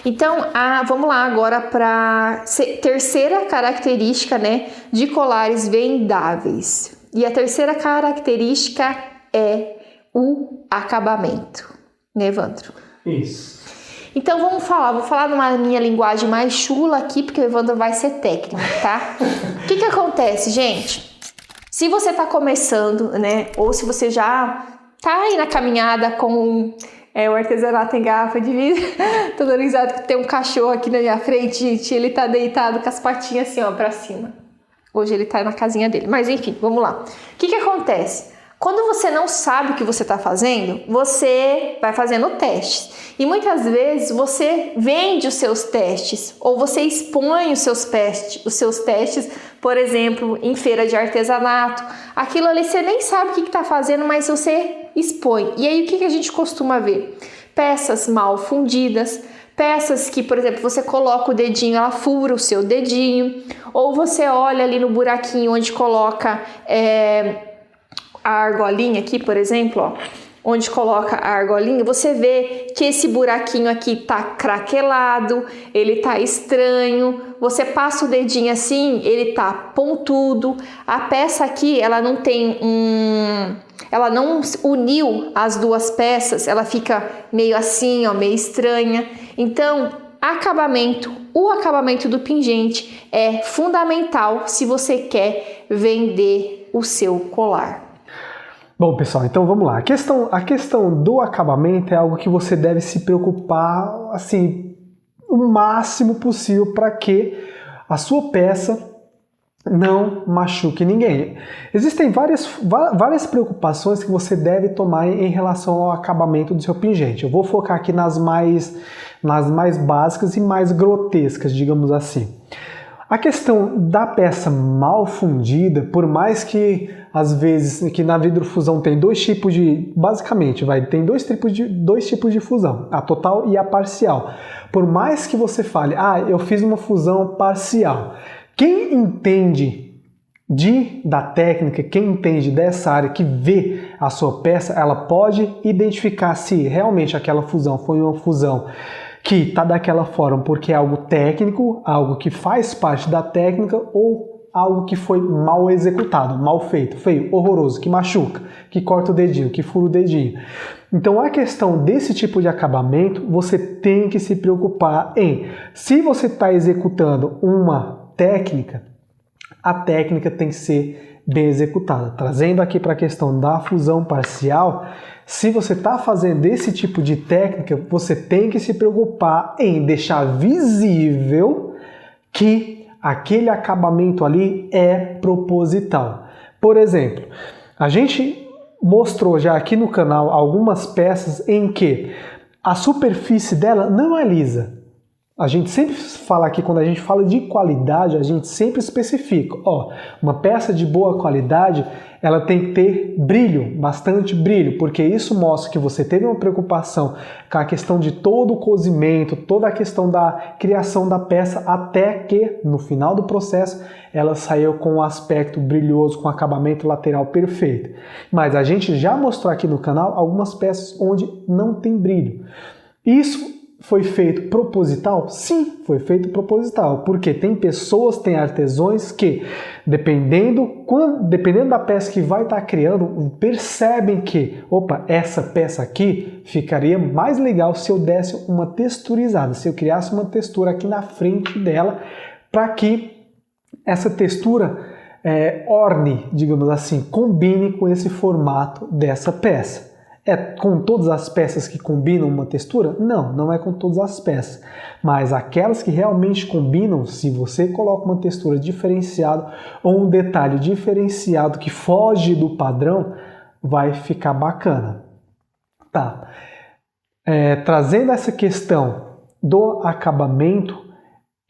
Então, vamos lá agora para terceira característica, né, de colares vendáveis. E a terceira característica é o acabamento, né, Evandro? Isso. Então vou falar numa minha linguagem mais chula aqui, porque o Evandro vai ser técnico, tá? O que acontece, gente? Se você tá começando, né, ou se você já tá aí na caminhada com o artesanato em garrafa de vidro, tô dando risada que tem um cachorro aqui na minha frente, gente, ele tá deitado com as patinhas assim, ó, pra cima. Hoje ele tá na casinha dele, mas enfim, vamos lá. O que acontece? Quando você não sabe o que você está fazendo, você vai fazendo testes. E muitas vezes você vende os seus testes ou você expõe os seus testes, por exemplo, em feira de artesanato. Aquilo ali você nem sabe o que está fazendo, mas você expõe. E aí o que a gente costuma ver? Peças mal fundidas, peças que, por exemplo, você coloca o dedinho, ela fura o seu dedinho. Ou você olha ali no buraquinho onde coloca a argolinha aqui, por exemplo, ó, onde coloca a argolinha, você vê que esse buraquinho aqui tá craquelado, ele tá estranho, você passa o dedinho assim, ele tá pontudo, a peça aqui, ela não tem ela não uniu as duas peças, ela fica meio assim, ó, meio estranha. Então, o acabamento do pingente é fundamental se você quer vender o seu colar. Bom, pessoal, então vamos lá. A questão do acabamento é algo que você deve se preocupar, assim, o máximo possível para que a sua peça não machuque ninguém. Existem várias preocupações que você deve tomar em relação ao acabamento do seu pingente. Eu vou focar aqui nas mais básicas e mais grotescas, digamos assim. A questão da peça mal fundida, por mais que às vezes que na vidrofusão tem dois tipos de, basicamente, tem dois tipos de fusão, a total e a parcial. Por mais que você fale, eu fiz uma fusão parcial, quem entende da técnica, quem entende dessa área, que vê a sua peça, ela pode identificar se realmente aquela fusão foi uma fusão que está daquela forma porque é algo técnico, algo que faz parte da técnica, ou algo que foi mal executado, mal feito, feio, horroroso, que machuca, que corta o dedinho, que fura o dedinho. Então a questão desse tipo de acabamento, você tem que se preocupar em, se você está executando uma técnica, a técnica tem que ser bem executada. Trazendo aqui para a questão da fusão parcial, se você está fazendo esse tipo de técnica, você tem que se preocupar em deixar visível que aquele acabamento ali é proposital. Por exemplo, a gente mostrou já aqui no canal algumas peças em que a superfície dela não é lisa. A gente sempre fala aqui, quando a gente fala de qualidade, a gente sempre especifica, uma peça de boa qualidade, ela tem que ter brilho, bastante brilho, porque isso mostra que você teve uma preocupação com a questão de todo o cozimento, toda a questão da criação da peça, até que no final do processo ela saiu com um aspecto brilhoso, com acabamento lateral perfeito. Mas a gente já mostrou aqui no canal algumas peças onde não tem brilho. Isso foi feito proposital? Sim, foi feito proposital, porque tem pessoas, tem artesãos que, dependendo da peça que vai estar criando, percebem que, essa peça aqui ficaria mais legal se eu desse uma texturizada, se eu criasse uma textura aqui na frente dela, para que essa textura orne, digamos assim, combine com esse formato dessa peça. É com todas as peças que combinam uma textura? Não, não é com todas as peças. Mas aquelas que realmente combinam, se você coloca uma textura diferenciada ou um detalhe diferenciado que foge do padrão, vai ficar bacana. Tá. Trazendo essa questão do acabamento,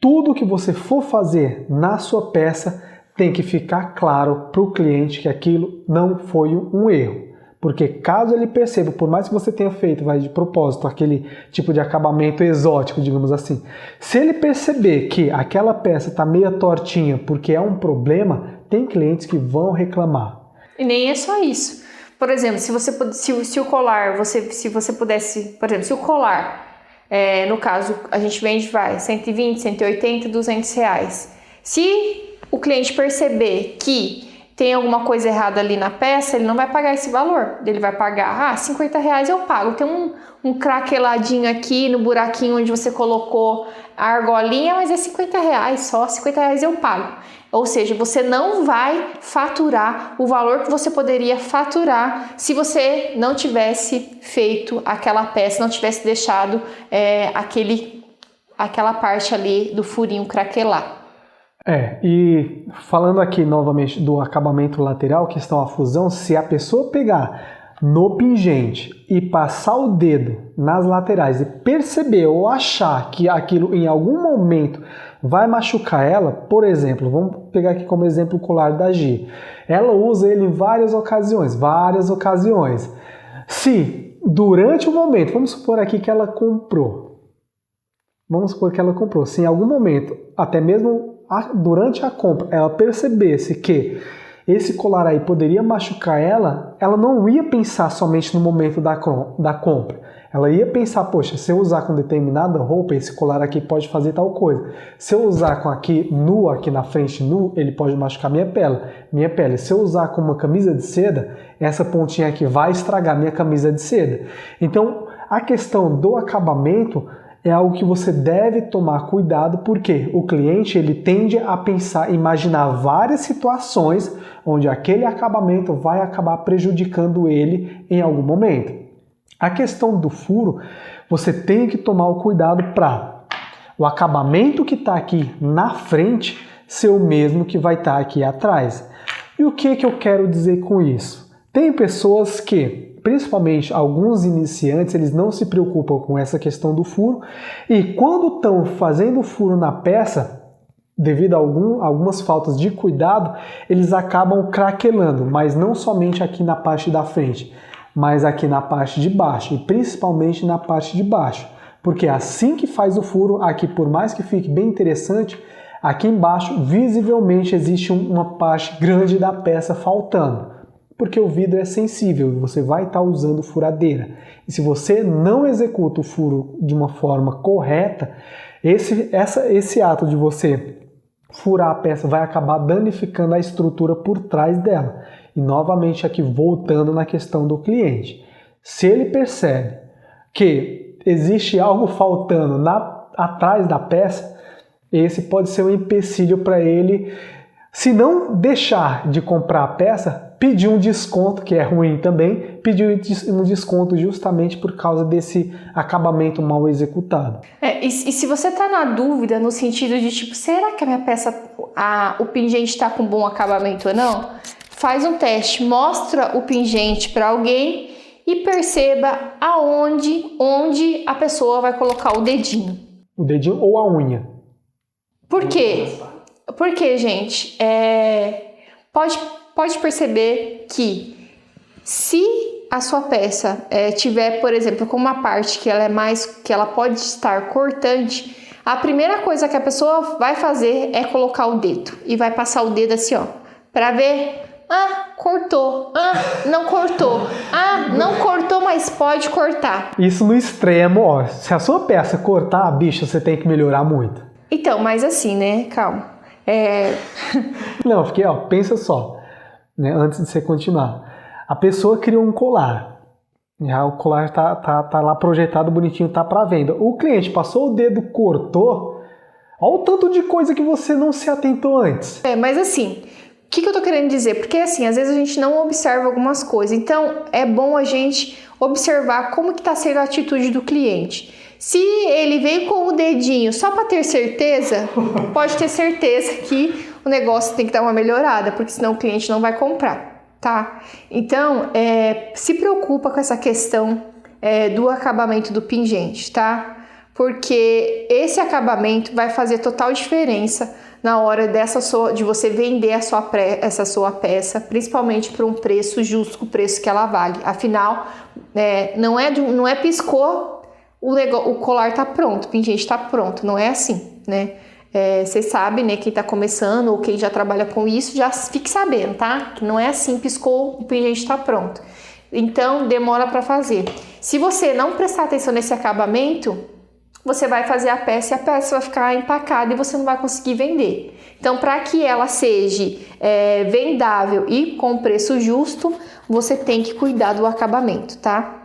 tudo que você for fazer na sua peça tem que ficar claro para o cliente que aquilo não foi um erro. Porque caso ele perceba, por mais que você tenha feito, de propósito, aquele tipo de acabamento exótico, digamos assim, se ele perceber que aquela peça está meio tortinha porque é um problema, tem clientes que vão reclamar. E nem é só isso. Por exemplo, se o colar, se você pudesse, por exemplo, se o colar no caso, a gente vende, 120, 180, 200 reais. Se o cliente perceber que tem alguma coisa errada ali na peça, ele não vai pagar esse valor. Ele vai pagar, 50 reais eu pago. Tem um craqueladinho aqui no buraquinho onde você colocou a argolinha, mas é 50 reais só, 50 reais eu pago. Ou seja, você não vai faturar o valor que você poderia faturar se você não tivesse feito aquela peça, não tivesse deixado aquela parte ali do furinho craquelar. E falando aqui novamente do acabamento lateral, questão a fusão, se a pessoa pegar no pingente e passar o dedo nas laterais e perceber ou achar que aquilo em algum momento vai machucar ela, por exemplo, vamos pegar aqui como exemplo o colar da Gi. Ela usa ele em várias ocasiões. Se durante o momento, vamos supor aqui que ela comprou, se em algum momento, até mesmo durante a compra, ela percebesse que esse colar aí poderia machucar ela, ela não ia pensar somente no momento da compra. Ela ia pensar, poxa, se eu usar com determinada roupa, esse colar aqui pode fazer tal coisa. Se eu usar com aqui na frente nu, ele pode machucar minha pele. Se eu usar com uma camisa de seda, essa pontinha aqui vai estragar minha camisa de seda. Então, a questão do acabamento é algo que você deve tomar cuidado, porque o cliente ele tende a pensar, imaginar várias situações onde aquele acabamento vai acabar prejudicando ele em algum momento. A questão do furo, você tem que tomar o cuidado para o acabamento que está aqui na frente ser o mesmo que vai estar aqui atrás. E o que eu quero dizer com isso? Tem pessoas que, principalmente alguns iniciantes, eles não se preocupam com essa questão do furo e quando estão fazendo o furo na peça, devido a algumas faltas de cuidado, eles acabam craquelando, mas não somente aqui na parte da frente, mas aqui na parte de baixo e principalmente na parte de baixo, porque assim que faz o furo, aqui por mais que fique bem interessante, aqui embaixo visivelmente existe uma parte grande da peça faltando, porque o vidro é sensível e você vai estar usando furadeira. E se você não executa o furo de uma forma correta, esse ato de você furar a peça vai acabar danificando a estrutura por trás dela. E novamente aqui voltando na questão do cliente. Se ele percebe que existe algo faltando atrás da peça, esse pode ser um empecilho para ele, se não deixar de comprar a peça, pedir um desconto, que é ruim também, pedir um desconto justamente por causa desse acabamento mal executado. E se você está na dúvida no sentido de tipo, será que a minha peça, o pingente está com bom acabamento ou não? Faz um teste, mostra o pingente para alguém e perceba onde a pessoa vai colocar o dedinho. O dedinho ou a unha. Por quê? Porque, gente, pode perceber que se a sua peça tiver, por exemplo, com uma parte que ela pode estar cortante, a primeira coisa que a pessoa vai fazer é colocar o dedo e vai passar o dedo assim, ó, para ver. Cortou. Não cortou. Não cortou, mas pode cortar. Isso no extremo, ó. Se a sua peça cortar, bicho, você tem que melhorar muito. Então, mas assim, né? Calma. Não, porque, ó, pensa só, né? Antes de você continuar. A pessoa criou um colar. Já o colar tá lá projetado, bonitinho, tá para venda. O cliente passou o dedo, cortou. Olha o tanto de coisa que você não se atentou antes. Mas assim, o que eu tô querendo dizer? Porque assim, às vezes a gente não observa algumas coisas. Então, é bom a gente observar como que tá sendo a atitude do cliente. Se ele veio com o dedinho só para ter certeza, pode ter certeza que o negócio tem que dar uma melhorada, porque senão o cliente não vai comprar, tá? Então, se preocupa com essa questão do acabamento do pingente, tá? Porque esse acabamento vai fazer total diferença na hora de você vender essa sua peça, principalmente por um preço justo com o preço que ela vale. Afinal, não é piscou, o colar tá pronto, o pingente tá pronto, não é assim, né? Você sabe, né, quem tá começando ou quem já trabalha com isso, já fique sabendo, tá? Que não é assim, piscou, o pingente tá pronto. Então, demora para fazer. Se você não prestar atenção nesse acabamento, você vai fazer a peça e a peça vai ficar empacada e você não vai conseguir vender. Então, para que ela seja vendável e com preço justo, você tem que cuidar do acabamento, tá?